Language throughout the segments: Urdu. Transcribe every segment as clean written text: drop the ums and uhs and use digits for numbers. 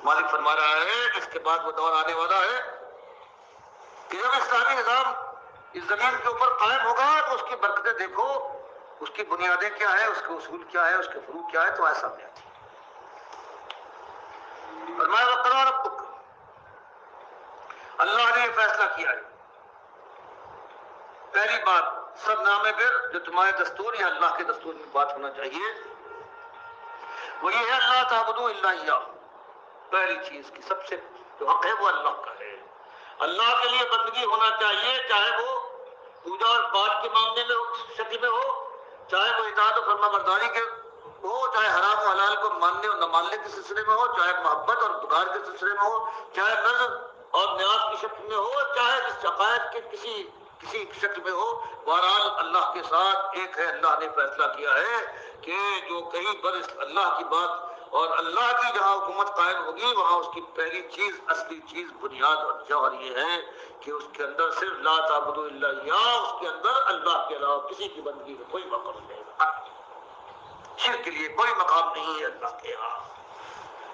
مالک فرما رہا ہے کہ اس کے بعد وہ دور آنے والا ہے کہ جب اسلامی نظام اس زمین کے اوپر قائم ہوگا تو اس کی برکتیں دیکھو، اس کی بنیادیں کیا ہے، اس کے اصول کیا ہے، اس کے فروع کیا ہے، تو ایسا سامنے آتی ہے۔ فرمایا وَقَضَىٰ رَبُّكَ، اللہ نے یہ فیصلہ کیا ہے۔ پہلی بات، سب نام بر جو تمہارے دستور یا اللہ کے دستور میں بات ہونا چاہیے وہ یہ ہے اللہ تعبدوا الا اياه۔ پہلی چیز کی سب سے جو حق ہے وہ اللہ کا ہے، اللہ کے لیے بندگی ہونا چاہیے، چاہے وہ پوجا اور پاٹ کے معاملے میں شکل میں ہو، چاہے وہ اطاعت و فرما برداری کے ہو، چاہے حرام و حلال کو ماننے اور نہ ماننے کے سلسلے میں ہو، چاہے محبت اور پکار کے سلسلے میں ہو، چاہے نظر اور نیاز کی شکل میں ہو، چاہے جس عقائد کے کسی شکل میں ہو، بہرحال اللہ کے ساتھ ایک ہے۔ اللہ نے فیصلہ کیا ہے کہ جو کہیں پر اللہ کی بات اور اللہ کی جہاں حکومت قائم ہوگی وہاں اس کی پہلی چیز، اصلی چیز، بنیاد اور جوہر یہ ہے کہ اس کے اندر صرف لا تعبدوا الا اياه، اس کے اندر اللہ کے علاوہ کسی کی بندگی کا کوئی مقام نہیں ہے، شرک کے لیے کوئی مقام نہیں ہے اللہ کے یہاں۔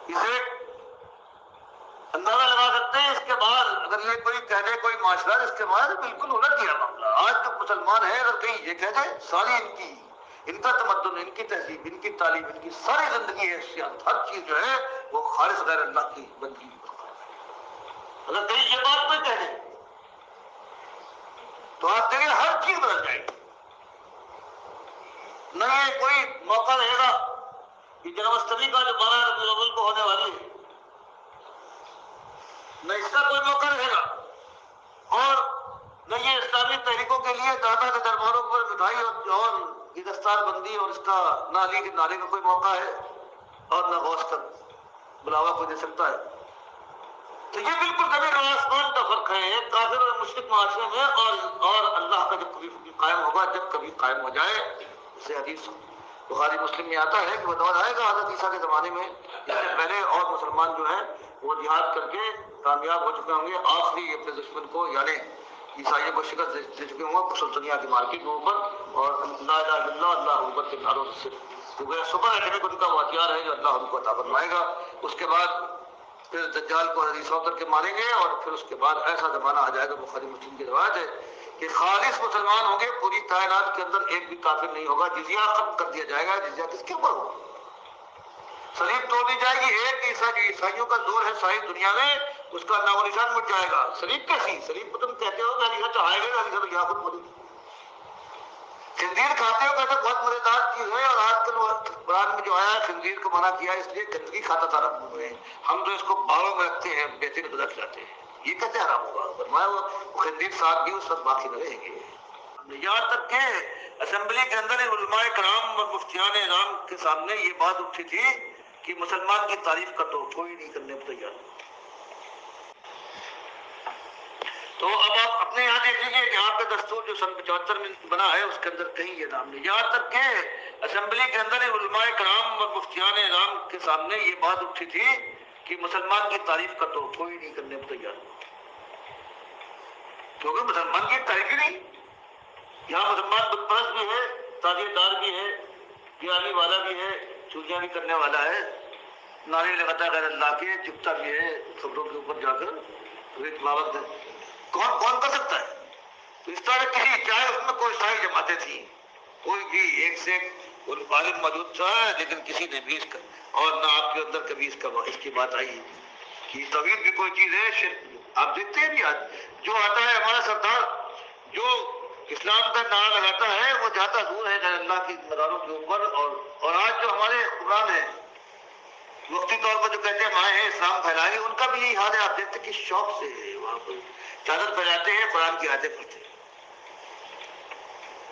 اسے اندازہ لگا سکتے ہیں۔ اس کے بعد اگر یہ کوئی کہہ دے کوئی معاشرہ، اس کے بعد بالکل الٹ گیا معاملہ۔ آج جو مسلمان ہیں اگر کہیں یہ کہہ دے، ساری ان کا تمدن، ان کی تہذیب، ان کی تعلیم، ان کی ساری زندگی حیثیت، ہر چیز جو ہے وہ خالص غیر اللہ کی بندگی پر قائم ہے۔ اگر کہیں یہ بات کوئی کہہ دے تو آپ دیکھیں ہر چیز بدل جائے گی۔ نہ یہ کوئی موقع رہے گا کہ جنماشٹمی کا جو 12 ربیع الاول کو ہونے والی ہے، نہ اس کا کوئی موقع رہے گا، اور نہ یہ اسلامی تحریکوں کے لیے دادا کے درباروں پر مٹھائی اور یہ دستار بندی اور اس کا نہ علی کے نعرے کا کوئی موقع ہے، اور نہ غوث کا بلاوا کوئی دے سکتا ہے۔ تو یہ بالکل زمین اور آسمان کا فرق ہے ایک کافر اور مشرک معاشرے میں اور اللہ کا جب کبھی قائم ہوگا، جب کبھی قائم ہو جائے۔ اسے حدیث بخاری مسلم میں آتا ہے کہ وہ دور آئے گا حضرت عیسیٰ کے زمانے میں، اس سے پہلے اور مسلمان جو ہیں وہ جہاد کر کے کامیاب ہو چکے ہوں گے، آخری اپنے دشمن کو یعنی عیسائیوں کو شکست دے چکے ہوں گے قسطنطنیہ کی مارکیٹ میں اوپر، اور لا الہ الا اللہ اللہ اکبر کے نعروں سے سپر ایٹمک ان کا وہ ہتھیار ہے جو اللہ ان کو عطا فرمائے گا۔ اس کے بعد پھر دجال کو حدیث کر کے ماریں گے، اور پھر اس کے بعد ایسا زمانہ آ جائے گا، بخاری مسلم کی روایت ہے کہ خالص مسلمان ہوں گے، پوری کائنات کے اندر ایک بھی کافر نہیں ہوگا، جزیہ ختم کر دیا جائے گا۔ جزیہ کس کے اوپر ہوگا؟ صلیب توڑ دی جائے گی۔ ایک عیسائیوں کا زور ہے ساری دنیا میں، اس کا نام و نشان مٹ جائے گا۔ صلیب کیسی؟ صلیب کو تم کہتے ہو کہ علی چڑھائے گئے، علی صاحب یہاں خود بولی خنزیر کھاتے ہو، کہتے بہت مزیدار چیز ہے، اور آج کل قرآن میں جو آیا ہے خنزیر کو منع کیا ہے اس لیے گندگی کھاتا تھا رب میں، ہم تو اس کو باغوں میں رکھتے ہیں، بہترین غذا کھلاتے ہیں، یہ کہتے حرام ہوگا؟ فرمایا وہ خنزیر ساتھ بھی اس وقت باقی نہ رہیں گے۔ یہاں تک کہ اسمبلی کے اندر علماء کرام اور مفتیان اعظام کے سامنے یہ بات اٹھی تھی کہ مسلمان کی تعریف کا تو کوئی نہیں کرنے کو تیار۔ تو اب آپ اپنے یہاں دیکھ لیجیے، یہاں پہ دستور جو سن 75 میں بنا ہے اس کے اندر کہیں یہ نام نہیں۔ یہاں تک کہ اسمبلی کے اندر علماء کرام اور مفتیان اعظام کے سامنے یہ بات اٹھی تھی کہ مسلمان کی تعریف کا تو کوئی نہیں کرنے کو تیار، کیونکہ مسلمان کی تعریف ہی نہیں۔ یہاں مسلمان بت پرست بھی ہے، تاجر دار بھی ہے، دیوالی والا بھی ہے، چوریاں بھی کرنے والا ہے، نعرے لگاتا ہے غیر اللہ کے، چپتا بھی ہے خبروں کے اوپر جا کر ریت بابت۔ کون کر سکتا ہے؟ تو اس طرح کسی، چاہے اس میں کوئی ساری جماعتیں تھیں، کوئی بھی ایک سے عالم موجود تھا، لیکن کسی نے بھی اس کا، اور نہ آپ کے اندر کبھی اس کی بات آئی کہ توحید بھی کوئی چیز ہے، شرک۔ آپ دیکھتے ہیں بھی آج جو آتا ہے ہمارا سردار، جو اسلام کا نعرہ لگاتا ہے وہ جاتا دور ہے غیر اللہ کی مداروں کے اوپر، اور آج جو ہمارے حکمران ہیں وقتی طور پر جو کہتے ہیں ہمارے ہیں اسلام پھیلائیں، ان کا بھی یہی حال ہے۔ آپ دیکھتے ہیں کہ شوق سے وہاں پر چادر پھیلاتے ہیں، قرآن کی آیتیں پڑھتے ہیں۔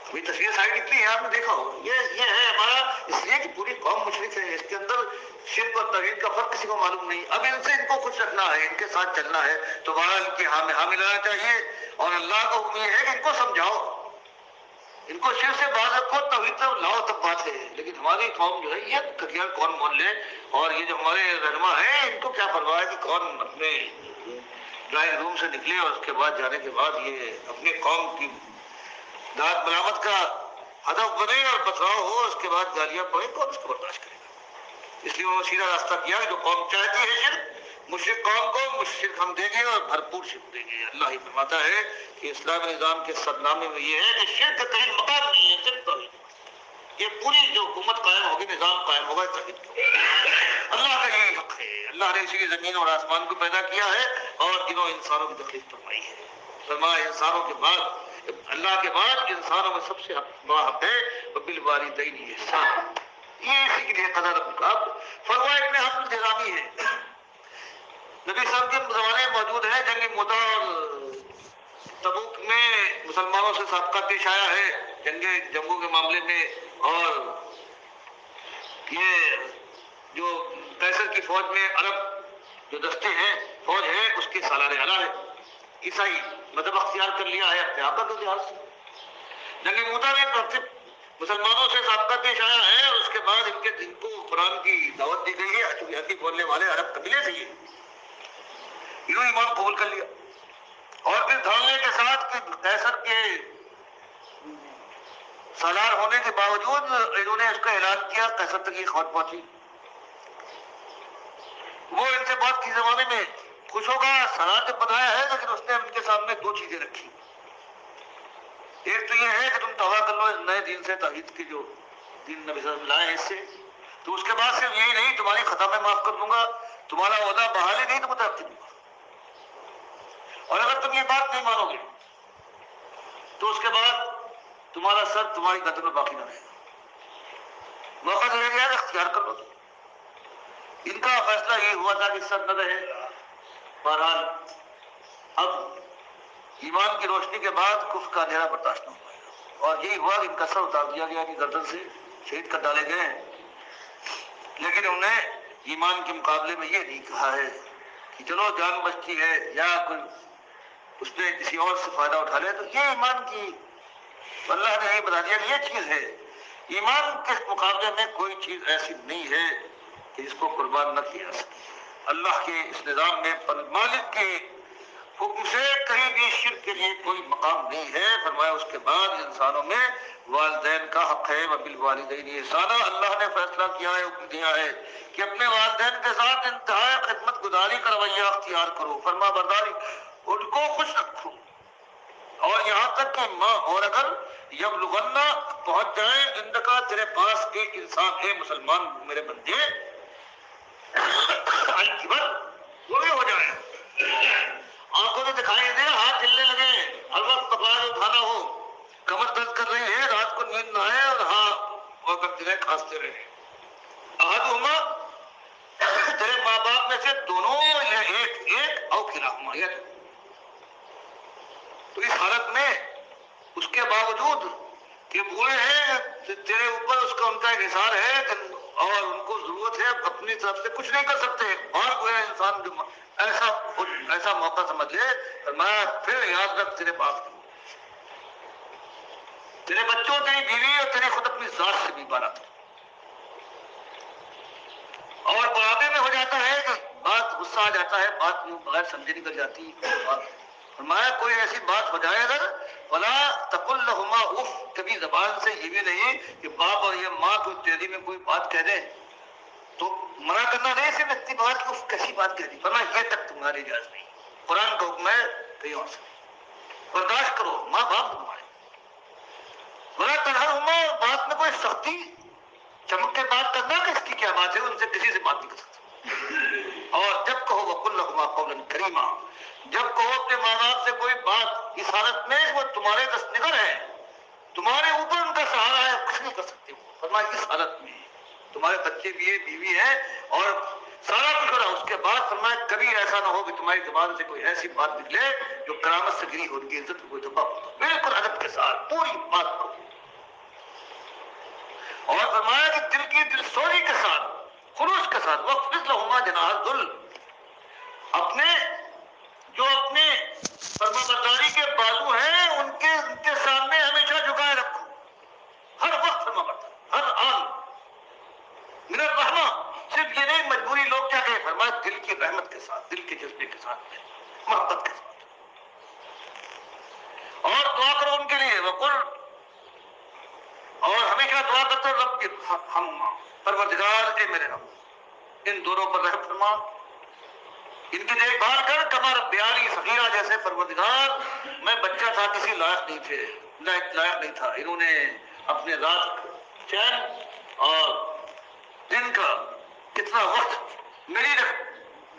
ابھی تصویر سائڈ نکلی ہے، آپ نے دیکھا ہوگا، یہ ہے ہمارا، اس لیے کہ پوری قوم مشرک ہے، اس کے اندر شرک اور توحید کا فرق کسی کو معلوم نہیں۔ اب ان سے ان کو خوش رکھنا ہے، ان کے ساتھ چلنا ہے، تو بہرحال ان کی ہاں ملانا چاہیے، اور اللہ کا حکم یہ ہے کہ ان کو سمجھاؤ، ان کو شرک سے باز رکھو، توحید سے لاؤ، تب بات ہے۔ لیکن ہماری قوم جو ہے یہ کٹیال کون مان لے، اور یہ جو ہمارے رہنما ہیں ان کو کیا پرواہ ہے کہ کون اپنے ڈرائنگ روم سے نکلے اور اس کے بعد جانے کے بعد یہ اپنی قوم کی داد ملامت کا ہدف بنے اور پتھراؤ ہو، اس کے بعد گالیاں پڑے، کون اس کو برداشت کرے گا؟ اس لیے وہ سیدھا راستہ کیا جو قوم چاہتی ہے شرک، مشرک قوم کو مشرک ہم دیں گے اور بھرپور شرک دیں گے. اللہ ہی فرماتا ہے کہ اسلامی نظام کے صدنامے میں یہ ہے کہ شرک کا کہیں مقام نہیں ہے, صرف توحید. یہ پوری جو حکومت قائم ہوگی, نظام قائم ہوگا توحید کا. اللہ کا یہی حق ہے. اللہ نے اسی لیے زمین اور آسمان کو پیدا کیا ہے اور انہوں انسانوں کی تخلیق فرمائی ہے. فرمایا انسانوں کے بعد, اللہ کے بعد انسانوں میں سب سے بڑا حق ہے وبالوالدین احسان. یہ اسی کے لیے قدر اب فرمایا ابن حفظ الجزامی ہے, نبی صاحب کے زمانے میں موجود ہے. جنگ موتا اور تبوک میں مسلمانوں سے سابقہ پیش آیا ہے جنگوں کے معاملے میں. اور یہ جو قیصر کی فوج میں عرب جو دستے ہیں, فوج ہے, اس کے سالار اعلیٰ ہے. عیسائی مذہب اختیار کر لیا ہے اپنے آپ کے لحاظ سے. جنگ موتا میں مسلمانوں سے سابقہ پیش آیا ہے اور اس کے بعد ان کو قرآن کی دعوت دی گئی ہے. چونکہ حدیث بولنے والے عرب قبیلے سے انہوں ایمان قبول کر لیا. اور پھر دھاڑنے کے ساتھ کہ قیصر کے سالار ہونے کے باوجود انہوں نے اس کا اعلان کیا. قیصر تک یہ خبر پہنچی, وہ ان سے بات کی زمانے میں خوش ہوگا. سالار نے بتایا ہے لیکن اس نے ان کے سامنے دو چیزیں رکھی. ایک تو یہ ہے کہ تم توبہ کر لو اس نئے دین سے, توحید کے جو دین نبی صلی اللہ علیہ وسلم لائے اس سے. تو اس کے بعد صرف یہی نہیں, تمہاری خطا میں معاف کر دوں گا, تمہارا عہدہ بحالی نہیں تو مترقی دوں گا. اور اگر تم یہ بات نہیں مانو گے تو اس کے بعد تمہارا سر تمہاری گردن میں باقی نہ رہے گا. موقع دیا گیا اختیار کر لو. ان کا فیصلہ یہ ہوا تھا کہ سر نہ رہے. بہرحال اب ایمان کی روشنی کے بعد کفر کا اندھیرا برداشت نہ ہوا اور یہی ہوا کہ ان کا سر اتار دیا گیا, کہ گردن سے شہید کر ڈالے گئے. لیکن انہوں نے ایمان کے مقابلے میں یہ نہیں کہا ہے کہ چلو جان بچتی ہے یا کوئی اس نے کسی اور سے فائدہ اٹھا لیا تو یہ ایمان کی. اللہ نے یہ بتا دیا کہ یہ چیز ہے. ایمان کے مقابلے میں کوئی چیز ایسی نہیں ہے کہ اس کو قربان نہ کیا جا سکے. اللہ کے اس نظام میں مالک کے حکم سے کہیں بھی شرک کے لیے کوئی مقام نہیں ہے. فرمایا اس کے بعد انسانوں میں والدین کا حق ہے وبالوالدین احسانا. اللہ نے فیصلہ کیا ہے, حکم دیا ہے کہ اپنے والدین کے ساتھ انتہائی خدمت گزاری کا رویہ اختیار کرو, فرما برداری, ان کو خوش رکھو. اور یہاں تک کہ ماں اور اگر یبلغن پہنچ جائیں اندکا تیرے پاس ایک انسان ہے مسلمان میرے بندے, الکبر وہ بھی ہو جائے, آنکھوں میں دکھائی دے, ہاتھ ہلنے لگے, ہر وقت کپڑا اٹھانا ہو, کمر درد کر رہی ہے, رات کو نیند نہ آئے اور ہاں اور کرتے رہے, کھانستے رہے. احدہما تیرے ماں باپ میں سے دونوں یا ایک او کلاہما, یا تو اس حالت میں اس کے باوجود کہ بوڑھے ہیں تیرے اوپر اس کا ان کا انحصار ہے اور ان کو ضرورت ہے, اپنی طرف سے کچھ نہیں کر سکتے. اور کوئی انسان جو ایسا موقع سمجھ لے, میں پھر یاد رکھ تیرے باپ کی, تیرے بچوں, تیری بیوی اور تیرے خود اپنی ذات سے بھی بالا تھا. اور بڑھاپے میں ہو جاتا ہے کہ بات غصہ آ جاتا ہے, بات بغیر سمجھے نکل جاتی ہے. فرمایا کوئی ایسی بات ہو جائے اگر ولا تقل لهما اف, کبھی زبان سے یہ بھی نہیں کہ باپ اور یہ ماں کو تیری میں کوئی بات کہہ دے تو منع کرنا نہیں, صرف اتنی بات کہ اف کیسی بات کہہ دی. فرمایا یہ تک تمہاری اجازت نہیں, قرآن کا حکم ہے کہیں اور سے برداشت کرو, ماں باپ تمہارے. ولا تنہرهما, بات میں کوئی سختی چمک کے بات کرنا کہ اس کی کیا بات ہے, ان سے کسی سے بات نہیں کر سکتا. اور جب کہو وقل لهما قولا کریما, جب کہو اپنے ماں باپ سے کوئی بات اس حالت میں وہ تمہارے دست نگر ہے, تمہارے اوپر ان کا سہارا ہے, کچھ نہیں کر سکتے. فرمایا اس حالت میں تمہارے بچے بھی ہے, بیوی ہے اور سارا کچھ ہو رہا, اس کے بعد فرمایا کبھی ایسا نہ ہو کہ تمہاری زبان سے کوئی ایسی بات نکلے جو کرامت سے گری ہو, ان کی عزت کو کوئی دھبا ہوتا. بالکل ادب کے ساتھ پوری بات کرو. اور فرمایا کہ دل کی دل سوزی کے ساتھ, خلوص کے ساتھ, وقت لہما جناح الذل, اپنے جو اپنے فرما برداری کے بازو ہیں ان کے سامنے ہمیشہ جھکائے رکھو, ہر وقت فرما برداری, ہر آن من الرحمہ. صرف یہ نہیں مجبوری لوگ کیا کہیں, فرمایا دل کی رحمت کے ساتھ, دل کے جذبے کے ساتھ, محبت کے ساتھ. اور دعا کرو ان کے لیے, وقل, اور ہمیشہ دعا کرتے رب ہم پروردگار اے میرے رب, ان دونوں پر رحم فرما ان کی دیکھ بھال کر کمر بیاری صغیرہ جیسے پروردگار میں بچہ تھا کسی لائق نہیں تھا. انہوں نے اپنے رات چین اور دن کا کتنا وقت میری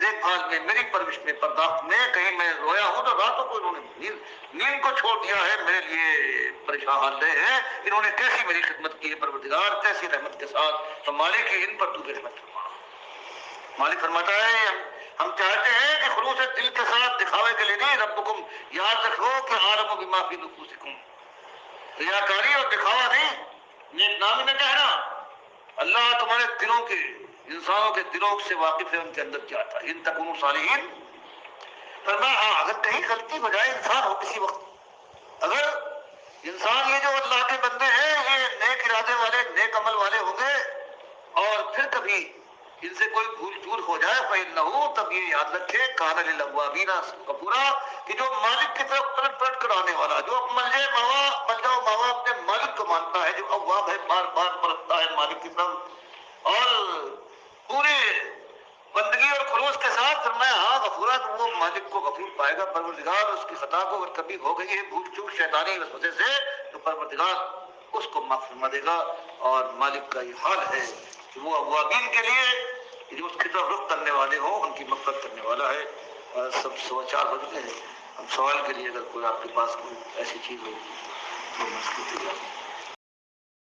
دیکھ بھال میں، میری پرورش میں، پرداخت میں، کہیں میں رویا ہوں تو راتوں کو انہوں نے نیند کو چھوڑ دیا ہے، میرے لیے پریشان حال رہے ہیں. انہوں نے کیسی میری خدمت کی ہے پروردگار، کیسی رحمت کے ساتھ. تو مالک ان پر تو رحمت فرما. مالک فرماتا ہے ہم چاہتے ہیں کہ خلوص دل کے ساتھ، دکھاوے کے لیے نہیں. ربکم، یاد رکھو کہ عالم بما فی نفوسکم، ریاکاری اور دکھاوا نہیں، نیک نامی میں کہنا. اللہ تمہارے دلوں کے، انسانوں کے دلوں سے واقف ہے، ان کے اندر کیا تھا. ان تکونوا صالحین، فرمایا ہاں اگر کہیں غلطی ہو جائے، انسان ہو کسی وقت، اگر انسان یہ جو اللہ کے بندے ہیں یہ نیک ارادے والے، نیک عمل والے ہوں گے، اور پھر کبھی ان سے کوئی بھول چور ہو جائے فَإِنَّهُ، تب یہ یاد رکھے کان للأوابین غفورا، کہ جو مالک کی طرف پلٹ پلٹ کر آنے والا، جو ملجا ماوا اپنے مالک کو مانتا ہے، جو اواب ہے، بار بار پلٹتا ہے مالک کی طرف، اور پورے بندگی اور خلوص کے ساتھ. فرمایا ہاں غفورا، تو وہ مالک کو غفور پائے گا. پروردگار اس کی خطا کو اگر کبھی ہو گئی ہے بھول چوک شیطانی وسوسے سے، تو پروردگار اس کو معاف فرما دے گا. اور مالک کا یہ حال ہے کہ وہ اوابین کے لیے جو اس کی طرف رخ کرنے والے ہوں ان کی مغفرت کرنے والا ہے. اور سب 4:15 ہو چکے ہیں. اب سوال کے لیے اگر کوئی آپ کے پاس کوئی ایسی چیز ہو تو مسئلہ تیار.